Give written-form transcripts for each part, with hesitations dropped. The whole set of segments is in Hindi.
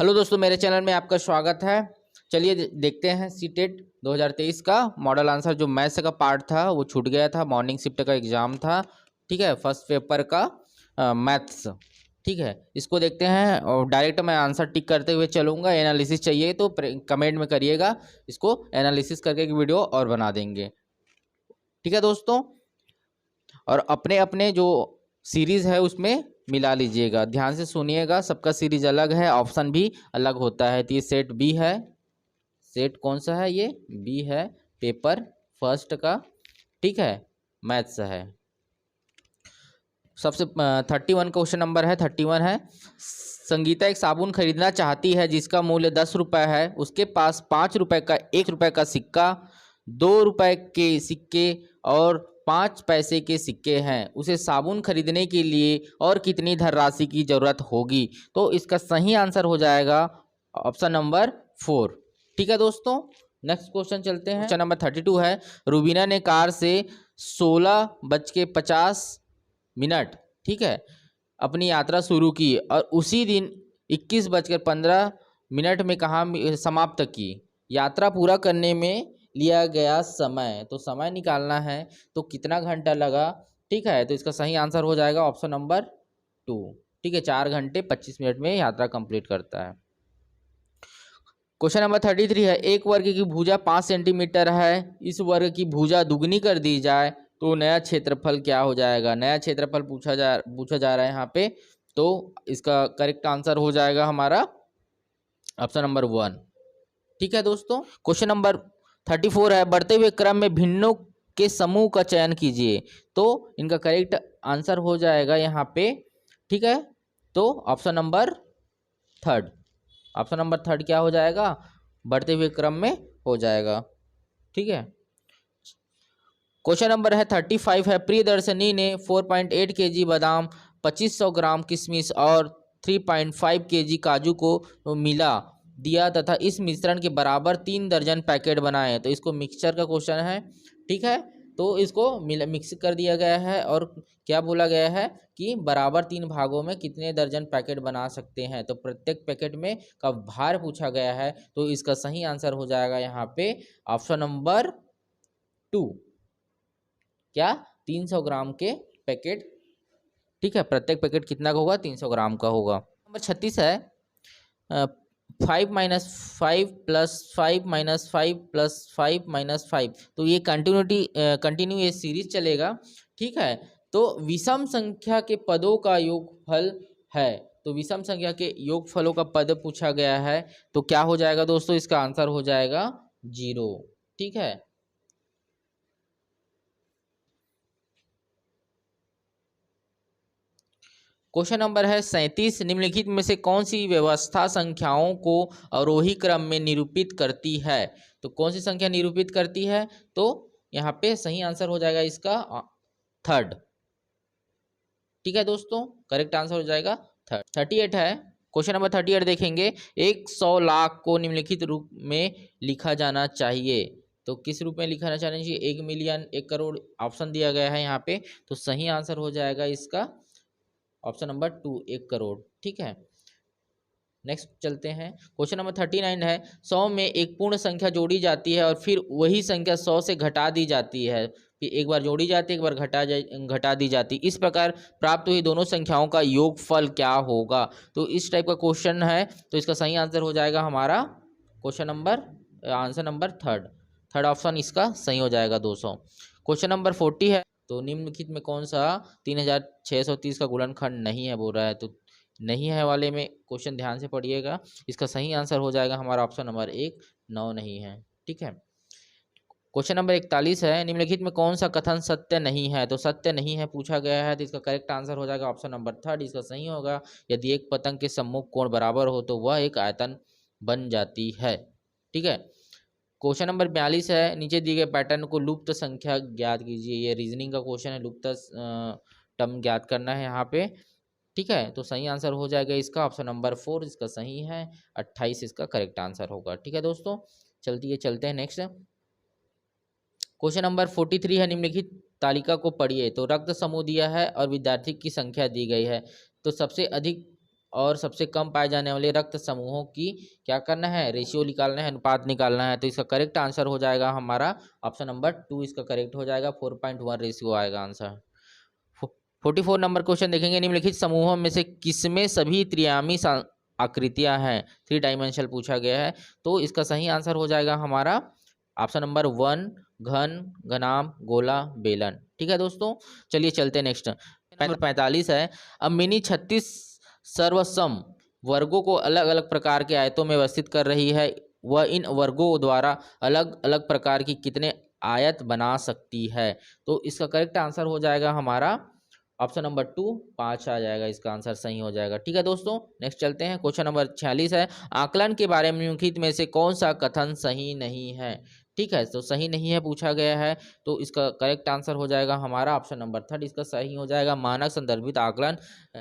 हेलो दोस्तों, मेरे चैनल में आपका स्वागत है। चलिए देखते हैं सीटेट 2023 का मॉडल आंसर। जो मैथ्स का पार्ट था वो छूट गया था, मॉर्निंग शिफ्ट का एग्जाम था। ठीक है, फर्स्ट पेपर का मैथ्स। ठीक है, इसको देखते हैं और डायरेक्ट मैं आंसर टिक करते हुए चलूँगा। एनालिसिस चाहिए तो कमेंट में करिएगा, इसको एनालिसिस करके एक वीडियो और बना देंगे। ठीक है दोस्तों, और अपने अपने जो सीरीज़ है उसमें मिला लीजिएगा। ध्यान से सुनिएगा, सबका सीरीज अलग है, ऑप्शन भी अलग होता है। तो ये सेट बी है। सेट कौन सा है? ये बी है, पेपर फर्स्ट का। ठीक है, मैथ्स है। सबसे 31 क्वेश्चन नंबर है, 31 है। संगीता एक साबुन खरीदना चाहती है जिसका मूल्य 10 रुपये है। उसके पास 5 रुपये का, 1 रुपये का सिक्का, 2 रुपये के सिक्के और 5 पैसे के सिक्के हैं। उसे साबुन खरीदने के लिए और कितनी धनराशि की जरूरत होगी? तो इसका सही आंसर हो जाएगा ऑप्शन नंबर 4। ठीक है दोस्तों, नेक्स्ट क्वेश्चन चलते हैं। क्वेश्चन नंबर 32 है। रूबीना ने कार से 16:50 ठीक है अपनी यात्रा शुरू की और उसी दिन 21:15 में कहाँ समाप्त की? यात्रा पूरा करने में लिया गया समय, तो समय निकालना है तो कितना घंटा लगा? ठीक है, तो इसका सही आंसर हो जाएगा ऑप्शन नंबर 2। ठीक है, 4 घंटे 25 मिनट में यात्रा कंप्लीट करता है। क्वेश्चन नंबर 33 है। एक वर्ग की भुजा 5 सेंटीमीटर है। इस वर्ग की भुजा दुगनी कर दी जाए तो नया क्षेत्रफल क्या हो जाएगा? नया क्षेत्रफल पूछा जा रहा है यहाँ पे। तो इसका करेक्ट आंसर हो जाएगा हमारा ऑप्शन नंबर 1। ठीक है दोस्तों, क्वेश्चन नंबर 34 है। बढ़ते हुए क्रम में भिन्नों के समूह का चयन कीजिए। तो इनका करेक्ट आंसर हो जाएगा यहाँ पे। ठीक है, तो ऑप्शन नंबर 3। ऑप्शन नंबर 3 क्या हो जाएगा? बढ़ते हुए क्रम में हो जाएगा। ठीक है, क्वेश्चन नंबर है 35 है। प्रियदर्शनी ने 4.8 kg बादाम, 2500 ग्राम किशमिश और 3.5 kg काजू को मिला दिया तथा इस मिश्रण के बराबर 3 दर्जन पैकेट बनाए। तो इसको मिक्सचर का क्वेश्चन है। ठीक है, तो इसको मिक्स कर दिया गया है और क्या बोला गया है कि बराबर 3 भागों में कितने दर्जन पैकेट बना सकते हैं। तो प्रत्येक पैकेट में का भार पूछा गया है, तो इसका सही आंसर हो जाएगा यहाँ पे ऑप्शन नंबर 2। क्या? 300 ग्राम के पैकेट। ठीक है, प्रत्येक पैकेट कितना का होगा? 300 ग्राम का होगा। नंबर 36 है। 5 - 5 + 5 - 5 + 5 - 5। तो ये कंटिन्यू ये सीरीज चलेगा। ठीक है, तो विषम संख्या के पदों का योगफल है। तो विषम संख्या के योगफलों का पद पूछा गया है, तो क्या हो जाएगा दोस्तों? इसका आंसर हो जाएगा 0। ठीक है, क्वेश्चन नंबर है 37। निम्नलिखित में से कौन सी व्यवस्था संख्याओं को अवरोही क्रम में निरूपित करती है? तो कौन सी संख्या निरूपित करती है? तो यहाँ पे सही आंसर हो जाएगा इसका 3rd। ठीक है दोस्तों, करेक्ट आंसर हो जाएगा 3rd। 38 है। क्वेश्चन नंबर 38 देखेंगे। 100 लाख को निम्नलिखित रूप में लिखा जाना चाहिए। तो किस रूप में लिखा जाना चाहिए? 1 मिलियन, 1 करोड़ ऑप्शन दिया गया है यहाँ पे। तो सही आंसर हो जाएगा इसका ऑप्शन नंबर 2, 1 करोड़। ठीक है, नेक्स्ट चलते हैं। क्वेश्चन नंबर 39 है। 100 में एक पूर्ण संख्या जोड़ी जाती है और फिर वही संख्या 100 से घटा दी जाती है। फिर एक बार जोड़ी जाती है, एक बार घटा दी जाती है। इस प्रकार प्राप्त हुई दोनों संख्याओं का योगफल क्या होगा? तो इस टाइप का क्वेश्चन है, तो इसका सही आंसर हो जाएगा हमारा question number answer number 3rd option इसका सही हो जाएगा 200। क्वेश्चन नंबर 40 है। तो निम्नलिखित में कौन सा 3630 का गुणनखंड नहीं है बोल रहा है? तो नहीं है वाले में क्वेश्चन ध्यान से पढ़िएगा। इसका सही आंसर हो जाएगा हमारा ऑप्शन नंबर 1, 9 नहीं है। ठीक है, क्वेश्चन नंबर 41 है। निम्नलिखित में कौन सा कथन सत्य नहीं है? तो सत्य नहीं है पूछा गया है, तो इसका करेक्ट आंसर हो जाएगा ऑप्शन नंबर 3rd। इसका सही होगा, यदि एक पतंग के सम्मुख कोण बराबर हो तो वह एक आयतन बन जाती है। ठीक है, क्वेश्चन नंबर 42 है। नीचे दिए गए पैटर्न को लुप्त संख्या ज्ञात कीजिए। ये रीजनिंग का क्वेश्चन है, लुप्त टर्म ज्ञात करना है यहाँ पे। ठीक है, तो सही आंसर हो जाएगा इसका ऑप्शन नंबर 4। इसका सही है, 28 इसका करेक्ट आंसर होगा। ठीक है दोस्तों, चलते हैं नेक्स्ट। क्वेश्चन नंबर 43 है। निम्नलिखित तालिका को पढ़िए। तो रक्त समूह दिया है और विद्यार्थी की संख्या दी गई है। तो सबसे अधिक और सबसे कम पाए जाने वाले रक्त समूहों की क्या करना है, रेशियो निकालना है, अनुपात निकालना है। तो इसका करेक्ट आंसर हो जाएगा हमारा ऑप्शन नंबर 2, इसका करेक्ट हो जाएगा 4.1 रेशियो आएगा आंसर। 44 नंबर क्वेश्चन देखेंगे, निम्नलिखित समूहों में से किसमें सभी त्रियामी आकृतियां हैं, 3 डायमेंशनल पूछा गया है। तो इसका सही आंसर हो जाएगा हमारा ऑप्शन नंबर 1, घन, घनाभ, गोला, बेलन। ठीक है दोस्तों, चलिए चलते हैं नेक्स्ट। नंबर 45 है, अब मिनी 36 सर्वसम वर्गों को अलग अलग प्रकार के आयतों में व्यवस्थित कर रही है, वह इन वर्गों द्वारा अलग अलग प्रकार की कितने आयत बना सकती है। तो इसका करेक्ट आंसर हो जाएगा हमारा ऑप्शन नंबर 2, 5 आ जाएगा, इसका आंसर सही हो जाएगा। ठीक है दोस्तों, नेक्स्ट चलते हैं। क्वेश्चन नंबर 46 है, आकलन के बारे में निम्नलिखित में से कौन सा कथन सही नहीं है। ठीक है, तो सही नहीं है पूछा गया है, तो इसका करेक्ट आंसर हो जाएगा हमारा ऑप्शन नंबर 3, इसका सही हो जाएगा मानक संदर्भित आकलन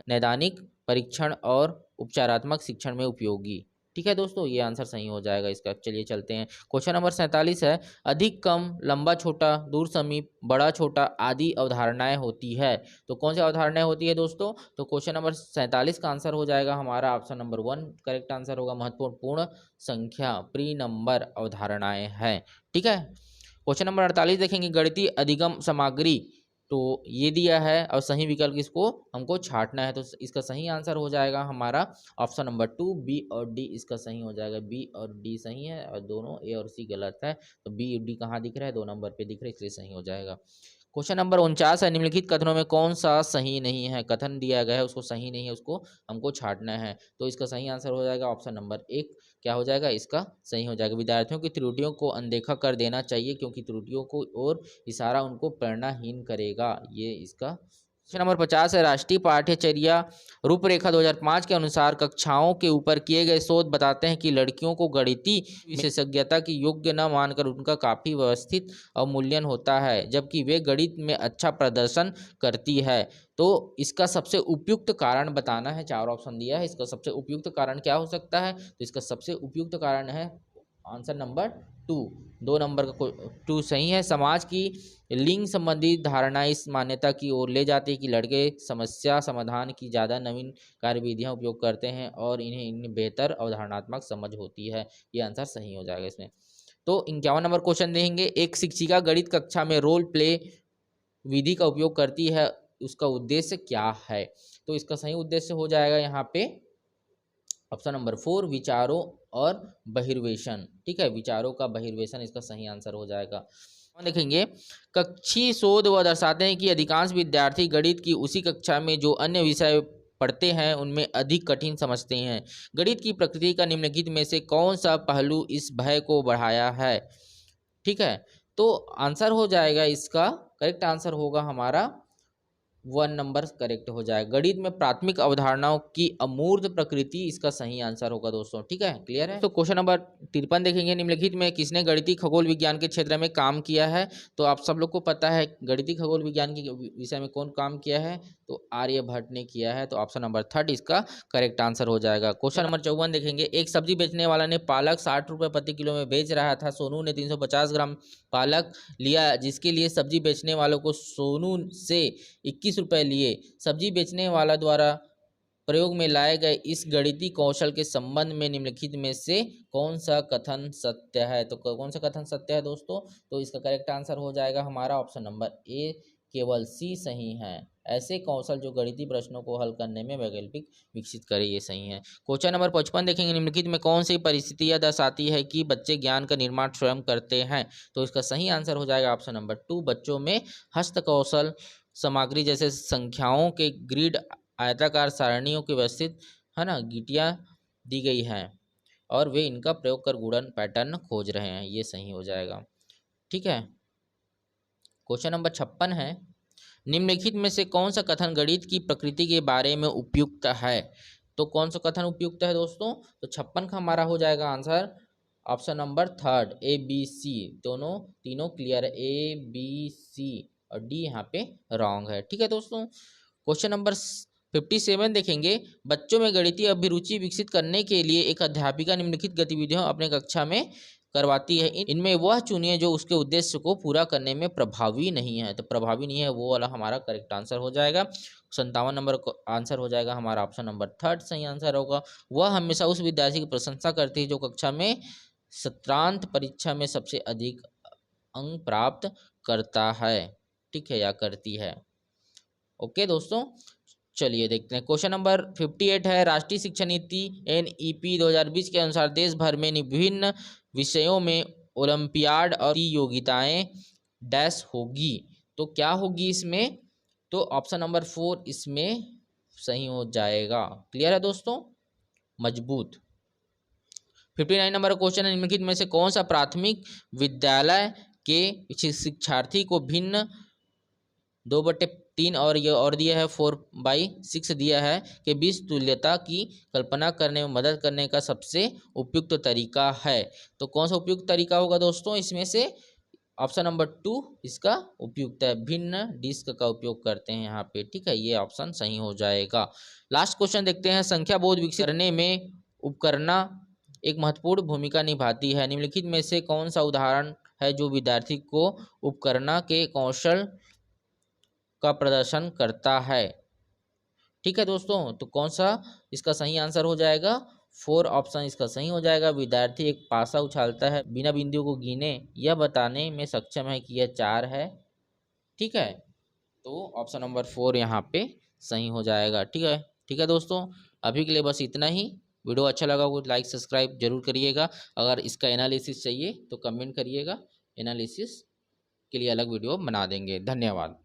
नैदानिक परीक्षण और उपचारात्मक शिक्षण में उपयोगी। ठीक है दोस्तों, ये आंसर सही हो जाएगा इसका। चलिए चलते हैं। क्वेश्चन नंबर 47 है, अधिक कम, लंबा छोटा, दूर समीप, बड़ा छोटा आदि अवधारणाएं होती है। तो कौन सी अवधारणाएं होती है दोस्तों, तो क्वेश्चन नंबर 47 का आंसर हो जाएगा हमारा ऑप्शन नंबर 1, करेक्ट आंसर होगा महत्वपूर्ण पूर्ण संख्या प्री नंबर अवधारणाएं हैं। ठीक है, क्वेश्चन नंबर 48 देखेंगे, गणितीय अधिगम सामग्री, तो ये दिया है और सही विकल्प इसको हमको छांटना है। तो इसका सही आंसर हो जाएगा हमारा ऑप्शन नंबर 2, बी और डी, इसका सही हो जाएगा। बी और डी सही है और दोनों ए और सी गलत है। तो बी और डी कहाँ दिख रहा है, 2 नंबर पे दिख रहा है, इसलिए सही हो जाएगा। क्वेश्चन नंबर 49 है, निम्नलिखित कथनों में कौन सा सही नहीं है। कथन दिया गया है उसको सही नहीं है, उसको हमको छांटना है। तो इसका सही आंसर हो जाएगा ऑप्शन नंबर 1, क्या हो जाएगा, इसका सही हो जाएगा। विद्यार्थियों की त्रुटियों को अनदेखा कर देना चाहिए क्योंकि त्रुटियों को और इशारा उनको प्रेरणाहीन करेगा, ये इसका। क्वेश्चन नंबर 50 है, राष्ट्रीय पाठ्यचर्या रूपरेखा 2005 के अनुसार कक्षाओं के ऊपर किए गए शोध बताते हैं कि लड़कियों को गणितीय विशेषज्ञता की योग्य न मानकर उनका काफी व्यवस्थित अवमूल्यन होता है, जबकि वे गणित में अच्छा प्रदर्शन करती है। तो इसका सबसे उपयुक्त कारण बताना है, 4 ऑप्शन दिया है, इसका सबसे उपयुक्त कारण क्या हो सकता है। तो इसका सबसे उपयुक्त कारण है आंसर नंबर 2, 2 नंबर का 2 सही है। समाज की लिंग संबंधी धारणा इस मान्यता की ओर ले जाती है कि लड़के समस्या समाधान की ज़्यादा नवीन कार्यविधियां उपयोग करते हैं और इन्हें इनमें बेहतर अवधारणात्मक समझ होती है, ये आंसर सही हो जाएगा इसमें। तो 51 नंबर क्वेश्चन देखेंगे, एक शिक्षिका गणित कक्षा में रोल प्ले विधि का उपयोग करती है, उसका उद्देश्य क्या है। तो इसका सही उद्देश्य हो जाएगा यहाँ पे ऑप्शन नंबर 4, विचारों और बहिर्वेशन। ठीक है, विचारों का बहिर्वेशन इसका सही आंसर हो जाएगा। देखेंगे, कक्षीय शोध वह दर्शाते हैं कि अधिकांश विद्यार्थी गणित की उसी कक्षा में जो अन्य विषय पढ़ते हैं उनमें अधिक कठिन समझते हैं। गणित की प्रकृति का निम्नलिखित में से कौन सा पहलू इस भय को बढ़ाया है। ठीक है, तो आंसर हो जाएगा इसका करेक्ट आंसर होगा हमारा 1 नंबर करेक्ट हो जाएगा। गणित में प्राथमिक अवधारणाओं की अमूर्त प्रकृति इसका सही आंसर होगा दोस्तों। ठीक है, क्लियर है। तो क्वेश्चन नंबर 53 देखेंगे, निम्नलिखित में किसने गणितीय खगोल विज्ञान के क्षेत्र में काम किया है। तो आप सब लोग को पता है गणितीय खगोल विज्ञान के विषय में कौन काम किया है, तो आर्यभट्ट ने किया है। तो ऑप्शन नंबर 3 इसका करेक्ट आंसर हो जाएगा। क्वेश्चन नंबर 54 देखेंगे, एक सब्जी बेचने वाला ने पालक 60 रुपये प्रति किलो में बेच रहा था। सोनू ने 350 ग्राम पालक लिया, जिसके लिए सब्जी बेचने वालों को सोनू से 21 रुपये लिए। सब्जी बेचने वाला द्वारा प्रयोग में लाए गए इस गणितीय कौशल के संबंध में निम्नलिखित में से कौन सा कथन सत्य है। तो कौन सा कथन सत्य है दोस्तों, तो इसका करेक्ट आंसर हो जाएगा हमारा ऑप्शन नंबर ए, केवल सी सही है। ऐसे कौशल जो गणितीय प्रश्नों को हल करने में वैकल्पिक विकसित करे, ये सही है। क्वेश्चन नंबर 55 देखेंगे, निम्नलिखित में कौन सी परिस्थितियां दर्शाती है कि बच्चे ज्ञान का निर्माण स्वयं करते हैं। तो इसका सही आंसर हो जाएगा ऑप्शन नंबर 2, बच्चों में हस्त कौशल सामग्री जैसे संख्याओं के ग्रिड, आयताकार सारणियों की व्यवस्थित है ना गीटियाँ दी गई हैं और वे इनका प्रयोग कर गुणन पैटर्न खोज रहे हैं, ये सही हो जाएगा। ठीक है, क्वेश्चन नंबर 56 है, निम्नलिखित में से कौन सा कथन गणित की प्रकृति के बारे में उपयुक्त है। तो कौन सा कथन उपयुक्त है दोस्तों, तो 56 का हमारा हो जाएगा answer option number 3, A B C, दोनों तीनों क्लियर है, ए बी सी और डी यहाँ पे रॉन्ग है। ठीक है दोस्तों, क्वेश्चन नंबर 57 देखेंगे, बच्चों में गणितीय अभिरुचि विकसित करने के लिए एक अध्यापिका निम्नलिखित गतिविधियों अपने कक्षा में करवाती है, इनमें वह चुनिए जो उसके उद्देश्य को पूरा करने में प्रभावी नहीं है। तो प्रभावी नहीं है वो वाला हमारा करेक्ट आंसर हो जाएगा। 57 नंबर का आंसर हो जाएगा हमारा ऑप्शन नंबर थर्ड सही आंसर होगा। वह हमेशा उस विद्यार्थी की प्रशंसा करती है जो कक्षा में सत्रांत परीक्षा में सबसे अधिक अंक प्राप्त करता है, ठीक है, या करती है। ओके दोस्तों, चलिए देखते हैं क्वेश्चन नंबर 58 है, राष्ट्रीय शिक्षा नीति NEP 2020 के अनुसार देश भर में विभिन्न विषयों में ओलंपियाड और प्रतियोगिताएं डैश होगी। तो क्या होगी इसमें, तो ऑप्शन नंबर 4 इसमें सही हो जाएगा। क्लियर है दोस्तों, मजबूत। 59 नंबर क्वेश्चन है, निम्नलिखित में से कौन सा प्राथमिक विद्यालय के शिक्षार्थी को भिन्न 2/3 और ये और दिया है 4/6 दिया है के बीच तुल्यता की कल्पना करने में मदद करने का सबसे उपयुक्त तरीका है। तो कौन सा उपयुक्त तरीका होगा दोस्तों, इसमें से ऑप्शन नंबर 2 इसका उपयुक्त है, भिन्न डिस्क का उपयोग करते हैं यहाँ पे, ठीक है, ये ऑप्शन सही हो जाएगा। लास्ट क्वेश्चन देखते हैं, संख्या बोध विकसित करने में उपकरणा एक महत्वपूर्ण भूमिका निभाती है, निम्नलिखित में से कौन सा उदाहरण है जो विद्यार्थी को उपकरणा के कौशल का प्रदर्शन करता है। ठीक है दोस्तों, तो कौन सा इसका सही आंसर हो जाएगा, 4 ऑप्शन इसका सही हो जाएगा। विद्यार्थी एक पासा उछालता है, बिना बिंदुओं को गिने यह बताने में सक्षम है कि यह 4 है। ठीक है, तो ऑप्शन नंबर 4 यहाँ पे सही हो जाएगा। ठीक है, ठीक है दोस्तों, अभी के लिए बस इतना ही। वीडियो अच्छा लगा हो लाइक सब्सक्राइब जरूर करिएगा। अगर इसका एनालिसिस चाहिए तो कमेंट करिएगा, एनालिसिस के लिए अलग वीडियो बना देंगे। धन्यवाद।